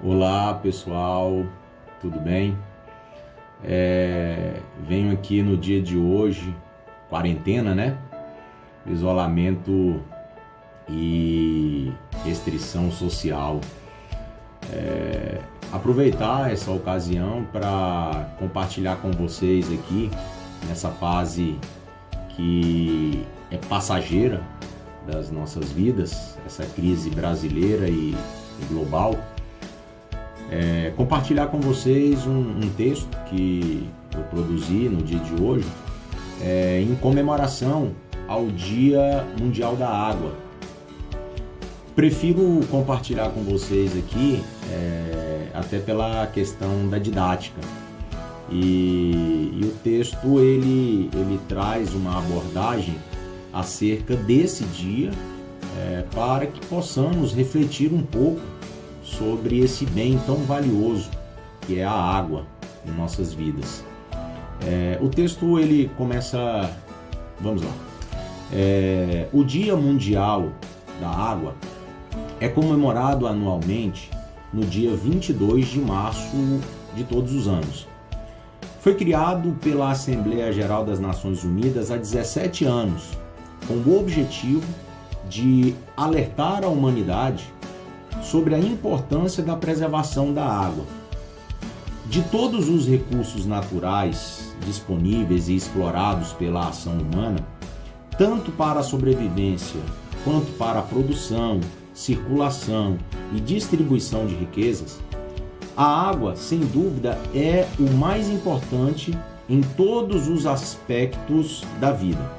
Olá pessoal, tudo bem? Venho aqui no dia de hoje, quarentena, né? Isolamento e restrição social. Aproveitar essa ocasião para compartilhar com vocês aqui, nessa fase que é passageira das nossas vidas, essa crise brasileira e global. Compartilhar com vocês um texto que eu produzi no dia de hoje em comemoração ao Dia Mundial da Água. Prefiro compartilhar com vocês aqui até pela questão da didática. E o texto ele traz uma abordagem acerca desse dia para que possamos refletir um pouco sobre esse bem tão valioso que é a água em nossas vidas. O texto ele começa, vamos lá. O Dia Mundial da Água é comemorado anualmente no dia 22 de março de todos os anos. Foi criado pela Assembleia Geral das Nações Unidas há 17 anos, com o objetivo de alertar a humanidade sobre a importância da preservação da água. De todos os recursos naturais disponíveis e explorados pela ação humana, tanto para a sobrevivência quanto para a produção, circulação e distribuição de riquezas, a água, sem dúvida, é o mais importante em todos os aspectos da vida.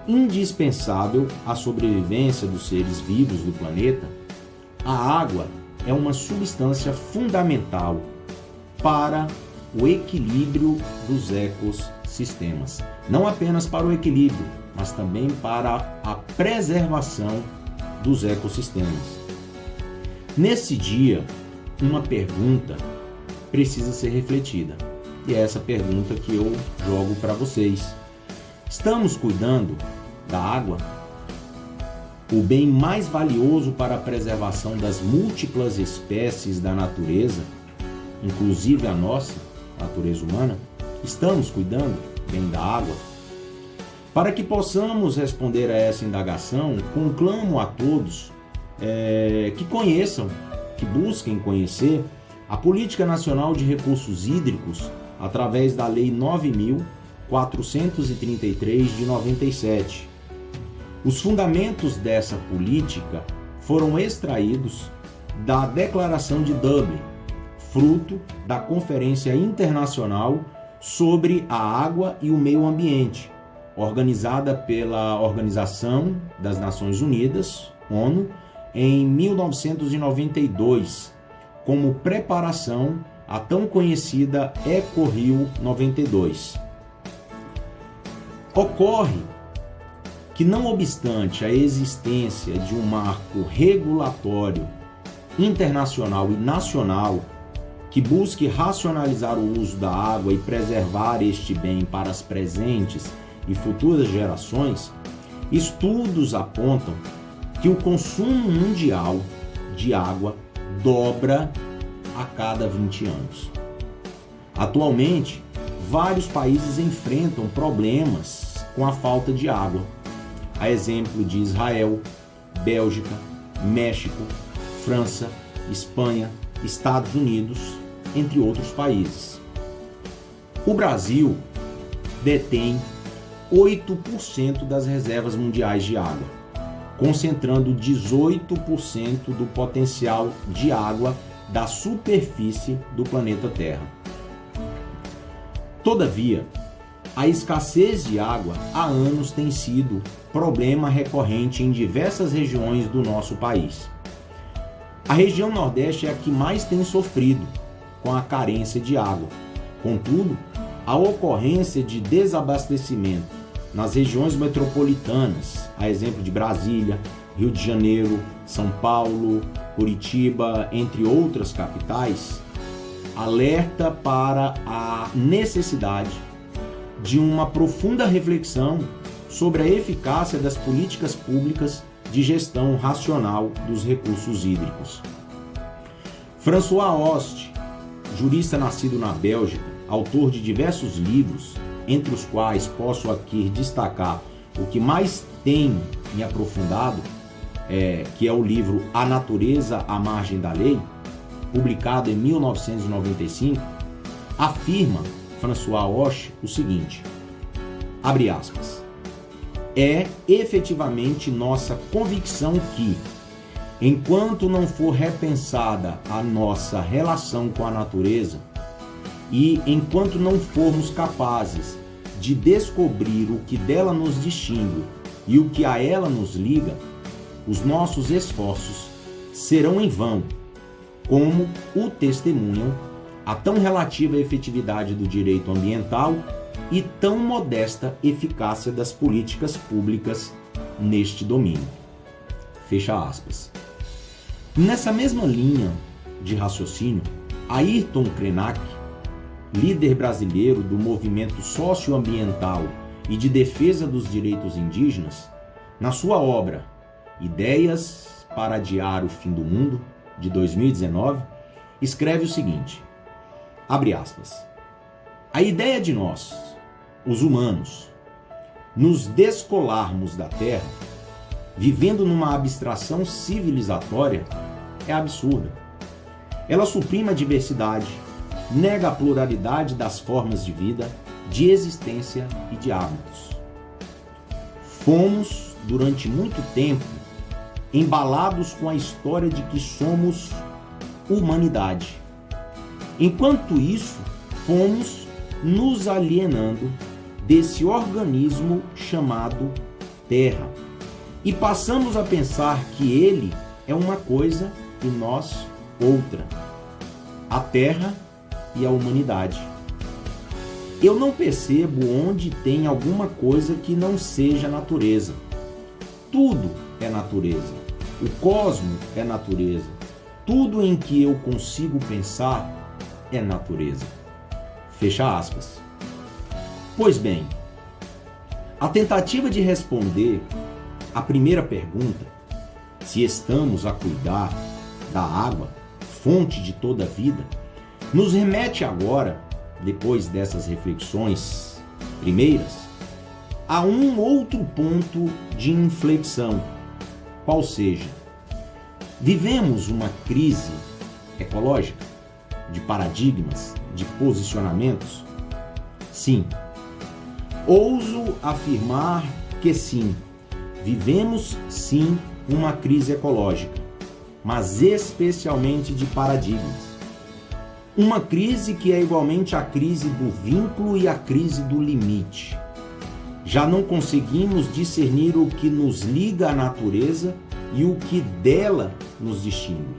Indispensável à sobrevivência dos seres vivos do planeta, a água é uma substância fundamental para o equilíbrio dos ecossistemas. Não apenas para o equilíbrio, mas também para a preservação dos ecossistemas. Nesse dia, uma pergunta precisa ser refletida. E é essa pergunta que eu jogo para vocês. Estamos cuidando da água? O bem mais valioso para a preservação das múltiplas espécies da natureza, inclusive a nossa, a natureza humana? Estamos cuidando bem da água? Para que possamos responder a essa indagação, conclamo a todos que conheçam, que busquem conhecer a Política Nacional de Recursos Hídricos através da Lei 9.433 de 97. Os fundamentos dessa política foram extraídos da Declaração de Dublin, fruto da Conferência Internacional sobre a Água e o Meio Ambiente, organizada pela Organização das Nações Unidas, ONU, em 1992, como preparação à tão conhecida Eco Rio 92. Ocorre que, não obstante a existência de um marco regulatório internacional e nacional que busque racionalizar o uso da água e preservar este bem para as presentes e futuras gerações, estudos apontam que o consumo mundial de água dobra a cada 20 anos. Atualmente, vários países enfrentam problemas com a falta de água, a exemplo de Israel, Bélgica, México, França, Espanha, Estados Unidos, entre outros países. O Brasil detém 8% das reservas mundiais de água, concentrando 18% do potencial de água da superfície do planeta Terra. Todavia, a escassez de água há anos tem sido problema recorrente em diversas regiões do nosso país. A região Nordeste é a que mais tem sofrido com a carência de água. Contudo, a ocorrência de desabastecimento nas regiões metropolitanas, a exemplo de Brasília, Rio de Janeiro, São Paulo, Curitiba, entre outras capitais, alerta para a necessidade de uma profunda reflexão sobre a eficácia das políticas públicas de gestão racional dos recursos hídricos. François Hoste, jurista nascido na Bélgica, autor de diversos livros, entre os quais posso aqui destacar o que mais tem me aprofundado, que é o livro A Natureza à Margem da Lei, publicado em 1995, afirma François Hoste o seguinte, abre aspas, é efetivamente nossa convicção que, enquanto não for repensada a nossa relação com a natureza e enquanto não formos capazes de descobrir o que dela nos distingue e o que a ela nos liga, os nossos esforços serão em vão, como o testemunham a tão relativa efetividade do direito ambiental e tão modesta eficácia das políticas públicas neste domínio. Fecha aspas. Nessa mesma linha de raciocínio, Ayrton Krenak, líder brasileiro do movimento socioambiental e de defesa dos direitos indígenas, na sua obra Ideias para Adiar o Fim do Mundo, de 2019, escreve o seguinte, abre aspas, a ideia de nós, os humanos, nos descolarmos da Terra, vivendo numa abstração civilizatória, é absurda. Ela suprime a diversidade, nega a pluralidade das formas de vida, de existência e de hábitos. Fomos, durante muito tempo, embalados com a história de que somos humanidade. Enquanto isso, fomos nos alienando desse organismo chamado Terra e passamos a pensar que ele é uma coisa e nós outra, a Terra e a humanidade. Eu não percebo onde tem alguma coisa que não seja natureza. Tudo é natureza. O cosmos é natureza. Tudo em que eu consigo pensar é natureza. Fecha aspas. Pois bem, a tentativa de responder a primeira pergunta, se estamos a cuidar da água, fonte de toda a vida, nos remete agora, depois dessas reflexões primeiras, a um outro ponto de inflexão, qual seja, vivemos uma crise ecológica, de paradigmas, de posicionamentos? Sim. Ouso afirmar que sim, vivemos sim uma crise ecológica, mas especialmente de paradigmas. Uma crise que é igualmente a crise do vínculo e a crise do limite. Já não conseguimos discernir o que nos liga à natureza e o que dela nos distingue.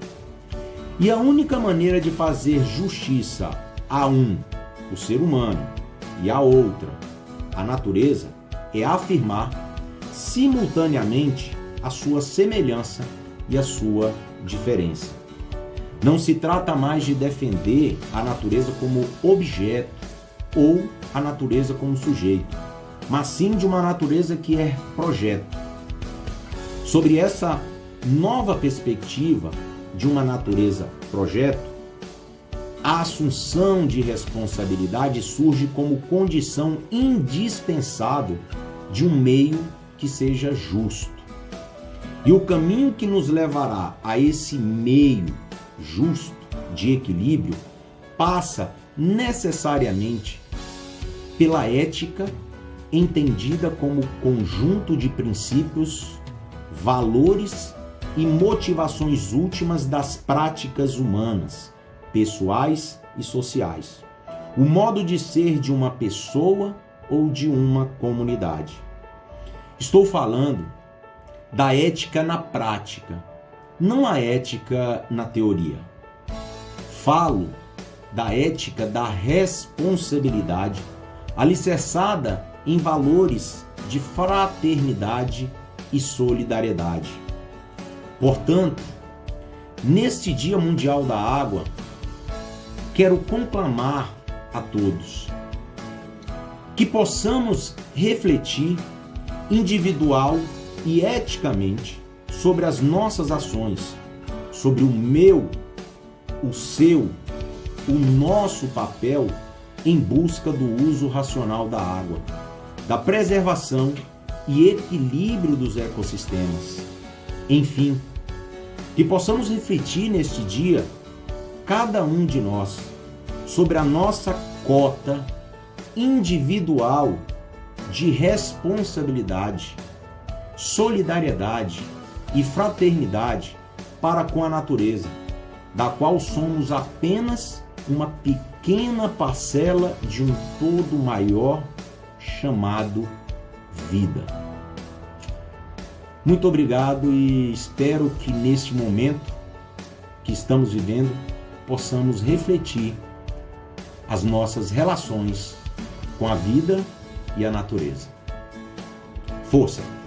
E a única maneira de fazer justiça a um, o ser humano, e a outra, a natureza, é afirmar simultaneamente a sua semelhança e a sua diferença. Não se trata mais de defender a natureza como objeto ou a natureza como sujeito, mas sim de uma natureza que é projeto. Sobre essa nova perspectiva de uma natureza projeto, a assunção de responsabilidade surge como condição indispensável de um meio que seja justo. E o caminho que nos levará a esse meio justo, de equilíbrio, passa necessariamente pela ética, entendida como conjunto de princípios, valores e motivações últimas das práticas humanas, pessoais e sociais. O modo de ser de uma pessoa ou de uma comunidade. Estou falando da ética na prática, não a ética na teoria. Falo da ética da responsabilidade, alicerçada em valores de fraternidade e solidariedade. Portanto, neste Dia Mundial da Água, quero conclamar a todos que possamos refletir individual e eticamente sobre as nossas ações, sobre o meu, o nosso papel em busca do uso racional da água, da preservação e equilíbrio dos ecossistemas. Enfim, que possamos refletir neste dia, cada um de nós, sobre a nossa cota individual de responsabilidade, solidariedade e fraternidade para com a natureza, da qual somos apenas uma pequena parcela de um todo maior chamado vida. Muito obrigado e espero que neste momento que estamos vivendo possamos refletir as nossas relações com a vida e a natureza. Força!